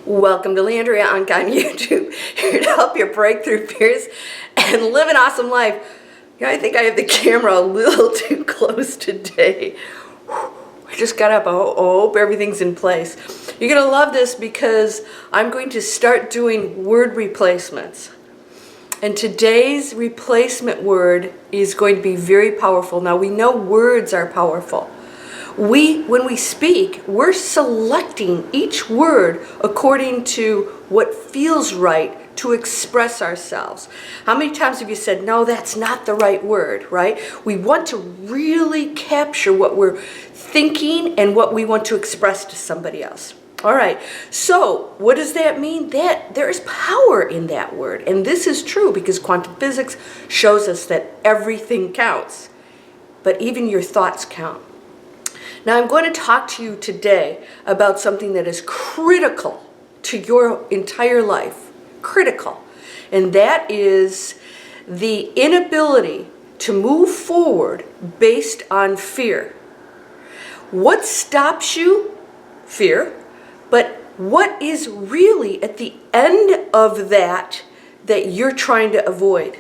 Welcome to Landria Onkka on YouTube, here to help you break through fears and live an awesome life. You know, I think I have the camera a little too close today. I just got up. I hope everything's in place. You're going to love this because I'm going to start doing word replacements. And today's replacement word is going to be very powerful. Now, we know words are powerful. When we speak, we're selecting each word according to what feels right to express ourselves. How many times have you said, no, that's not the right word, right? We want to really capture what we're thinking and what we want to express to somebody else. All right, so what does that mean? That there is power in that word. And this is true because quantum physics shows us that everything counts, but even your thoughts count. Now, I'm going to talk to you today about something that is critical to your entire life. Critical. And that is the inability to move forward based on fear. What stops you? Fear. But what is really at the end of that you're trying to avoid?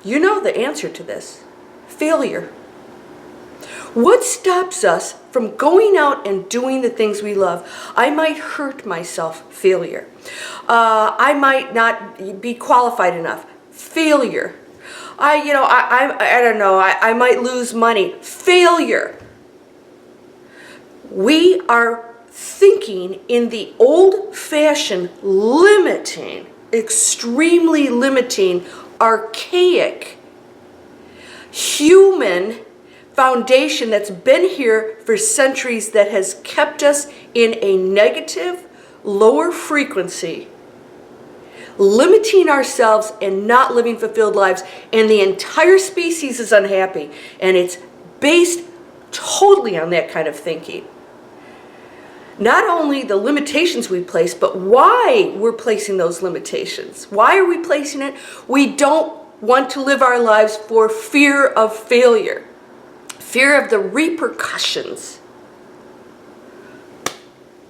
You know the answer to this. Failure. What stops us from going out and doing the things we love? I might hurt myself. Failure. I might not be qualified enough. Failure. I don't know. I might lose money. Failure. We are thinking in the old-fashioned, limiting, extremely limiting, archaic, human foundation that's been here for centuries that has kept us in a negative, lower frequency, limiting ourselves and not living fulfilled lives, and the entire species is unhappy, and it's based totally on that kind of thinking. Not only the limitations we place, but why we're placing those limitations. Why are we placing it? We don't want to live our lives for fear of failure. Fear of the repercussions.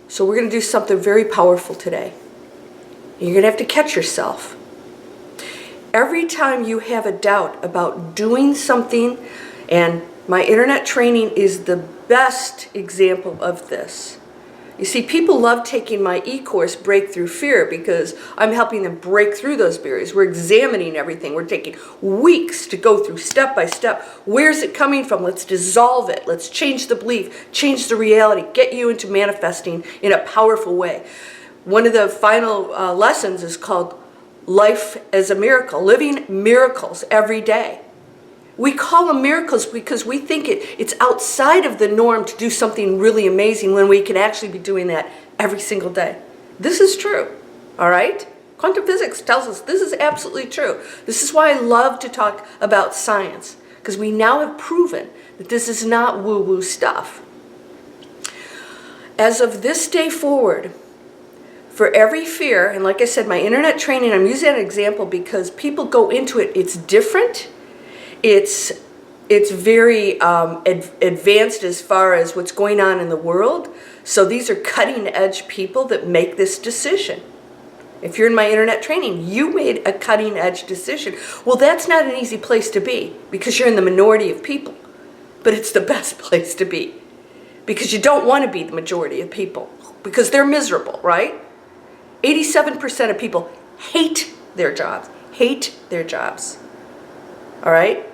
So we're going to do something very powerful today. You're going to have to catch yourself. Every time you have a doubt about doing something, and my internet training is the best example of this. You see, people love taking my e-course, Breakthrough Fear, because I'm helping them break through those barriers. We're examining everything. We're taking weeks to go through step by step. Where's it coming from? Let's dissolve it. Let's change the belief, change the reality, get you into manifesting in a powerful way. One of the final lessons is called Life as a Miracle, living miracles every day. We call them miracles because we think it's outside of the norm to do something really amazing when we can actually be doing that every single day. This is true, all right? Quantum physics tells us this is absolutely true. This is why I love to talk about science, because we now have proven that this is not woo-woo stuff. As of this day forward, for every fear, and like I said, my internet training, I'm using that example because people go into it, it's different. It's very advanced as far as what's going on in the world. So these are cutting edge people that make this decision. If you're in my internet training, you made a cutting edge decision. Well, that's not an easy place to be because you're in the minority of people. But it's the best place to be because you don't want to be the majority of people because they're miserable, right? 87% of people hate their jobs. Hate their jobs. All right?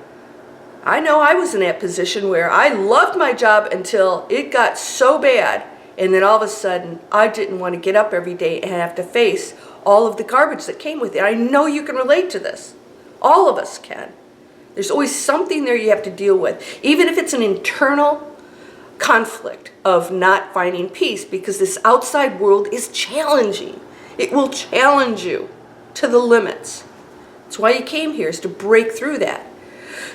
I know I was in that position where I loved my job until it got so bad, and then all of a sudden I didn't want to get up every day and have to face all of the garbage that came with it. I know you can relate to this. All of us can. There's always something there you have to deal with, even if it's an internal conflict of not finding peace, because this outside world is challenging. It will challenge you to the limits. That's why you came here, is to break through that.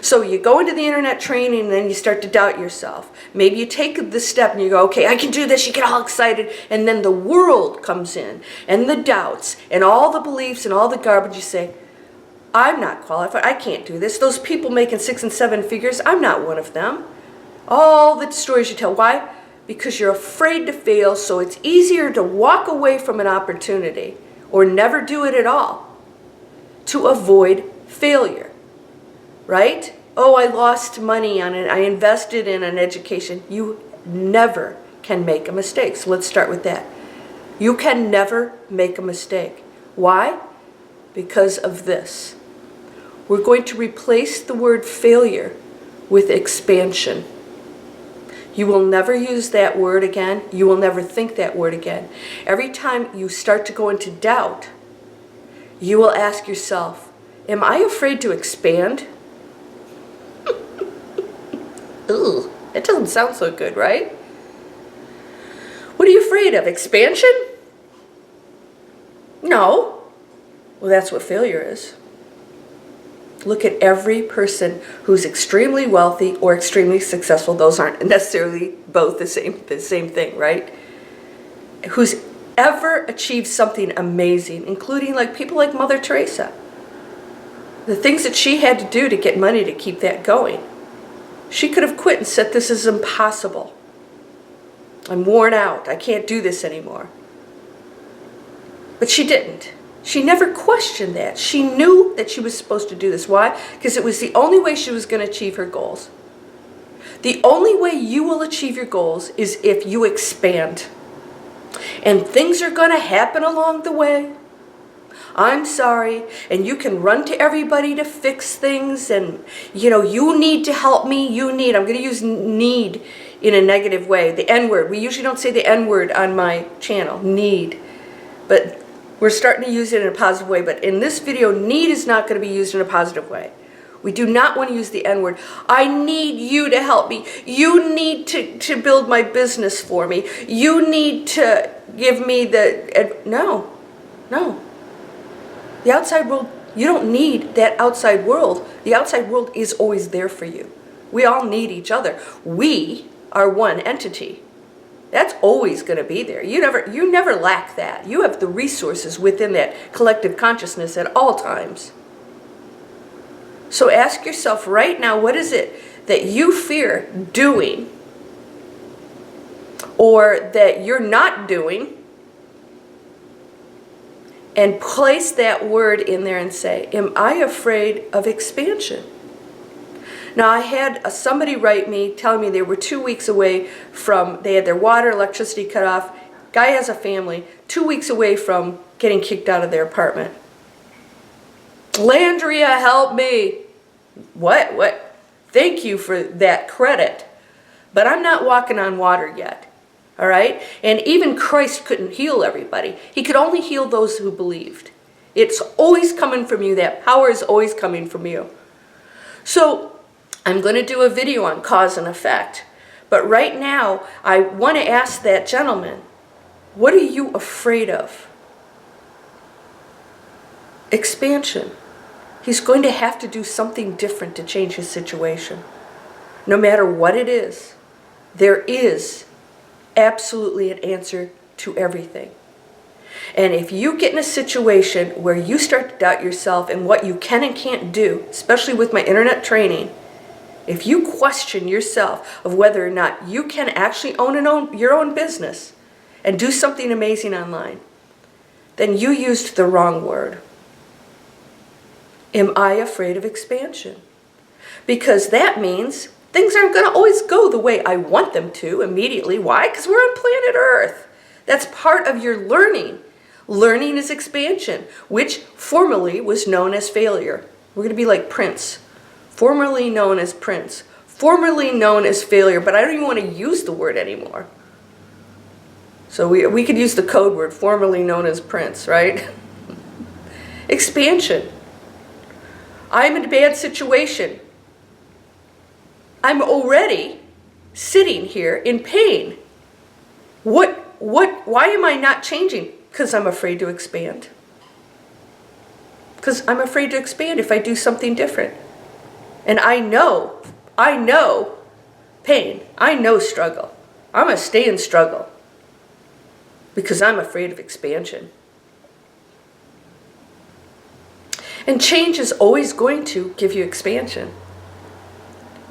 So you go into the internet training and then you start to doubt yourself. Maybe you take the step and you go, okay, I can do this. You get all excited. And then the world comes in and the doubts and all the beliefs and all the garbage. You say, I'm not qualified. I can't do this. Those people making 6 and 7 figures, I'm not one of them. All the stories you tell. Why? because you're afraid to fail, so it's easier to walk away from an opportunity or never do it at all to avoid failure, right? Oh, I lost money on it. I invested in an education. You never can make a mistake. So let's start with that. You can never make a mistake. Why? Because of this. We're going to replace the word failure with expansion. You will never use that word again. You will never think that word again. Every time you start to go into doubt, you will ask yourself, am I afraid to expand? Ooh, that doesn't sound so good, right? What are you afraid of? Expansion? No. Well, that's what failure is. Look at every person who's extremely wealthy or extremely successful. Those aren't necessarily both the same thing, right? Who's ever achieved something amazing, including like people like Mother Teresa. The things that she had to do to get money to keep that going. She could have quit and said, this is impossible. I'm worn out. I can't do this anymore. But she didn't. She never questioned that. She knew that she was supposed to do this. Why? Because it was the only way she was going to achieve her goals. The only way you will achieve your goals is if you expand. And things are going to happen along the way. I'm sorry. And you can run to everybody to fix things. And, you need to help me. I'm going to use need in a negative way. The N-word. We usually don't say the N-word on my channel. Need. But we're starting to use it in a positive way, but in this video, need is not going to be used in a positive way. We do not want to use the N-word. I need you to help me. You need to build my business for me. You need to give me the... No. The outside world, you don't need that outside world. The outside world is always there for you. We all need each other. We are one entity. That's always going to be there. You never lack that. You have the resources within that collective consciousness at all times. So ask yourself right now, what is it that you fear doing or that you're not doing? And place that word in there and say, am I afraid of expansion? Now, I had somebody write me telling me they were 2 weeks away from, they had their water, electricity cut off. Guy has a family, 2 weeks away from getting kicked out of their apartment. Landria, help me. What? Thank you for that credit. But I'm not walking on water yet. All right? And even Christ couldn't heal everybody. He could only heal those who believed. It's always coming from you. That power is always coming from you. So I'm going to do a video on cause and effect. But right now, I want to ask that gentleman, what are you afraid of? Expansion. He's going to have to do something different to change his situation. No matter what it is, there is absolutely an answer to everything. And if you get in a situation where you start to doubt yourself and what you can and can't do, especially with my internet training, if you question yourself of whether or not you can actually own your own business and do something amazing online, then you used the wrong word. Am I afraid of expansion? Because that means things aren't going to always go the way I want them to immediately. Why? Because we're on planet Earth. That's part of your learning. Learning is expansion, which formerly was known as failure. We're going to be like Prince. Formerly known as Prince. Formerly known as failure, but I don't even want to use the word anymore. So we could use the code word, formerly known as Prince, right? Expansion. I'm in a bad situation. I'm already sitting here in pain. Why am I not changing? Because I'm afraid to expand. Because I'm afraid to expand if I do something different. And I know pain. I know struggle. I'm going to stay in struggle. Because I'm afraid of expansion. And change is always going to give you expansion.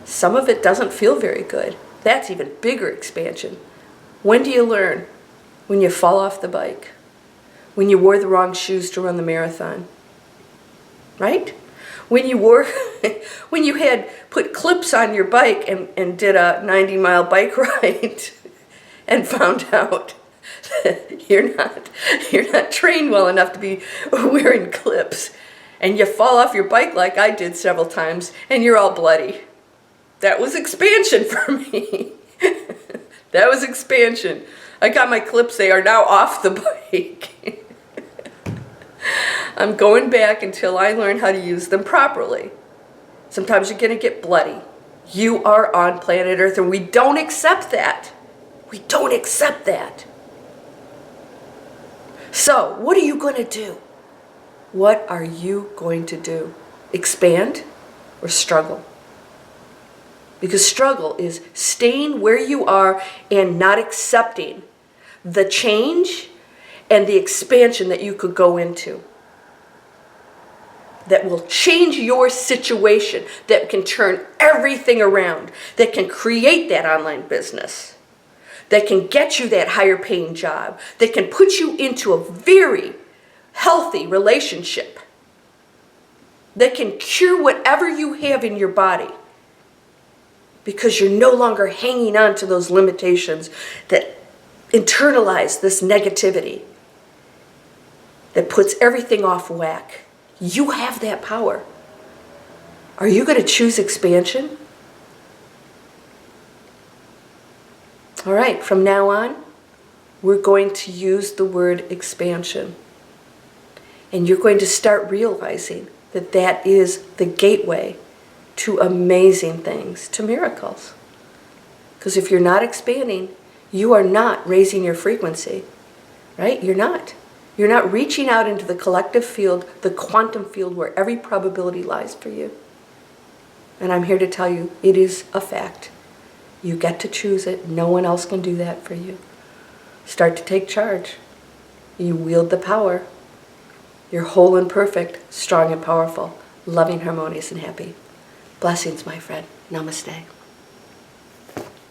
Some of it doesn't feel very good. That's even bigger expansion. When do you learn? When you fall off the bike. When you wore the wrong shoes to run the marathon. Right? When you had put clips on your bike and did a 90-mile bike ride and found out that you're not trained well enough to be wearing clips, and you fall off your bike like I did several times and you're all bloody. That was expansion for me. That was expansion. I got my clips, they are now off the bike. I'm going back until I learn how to use them properly. Sometimes you're going to get bloody. You are on planet Earth, and we don't accept that. We don't accept that. So, what are you going to do? What are you going to do? Expand or struggle? Because struggle is staying where you are and not accepting the change and the expansion that you could go into. That will change your situation, that can turn everything around, that can create that online business, that can get you that higher paying job, that can put you into a very healthy relationship, that can cure whatever you have in your body, because you're no longer hanging on to those limitations that internalize this negativity, that puts everything off whack. You have that power. Are you going to choose expansion? All right, from now on, we're going to use the word expansion. And you're going to start realizing that that is the gateway to amazing things, to miracles. Because if you're not expanding, you are not raising your frequency, right? You're not. You're not reaching out into the collective field, the quantum field where every probability lies for you. And I'm here to tell you, it is a fact. You get to choose it. No one else can do that for you. Start to take charge. You wield the power. You're whole and perfect, strong and powerful, loving, harmonious, and happy. Blessings, my friend. Namaste.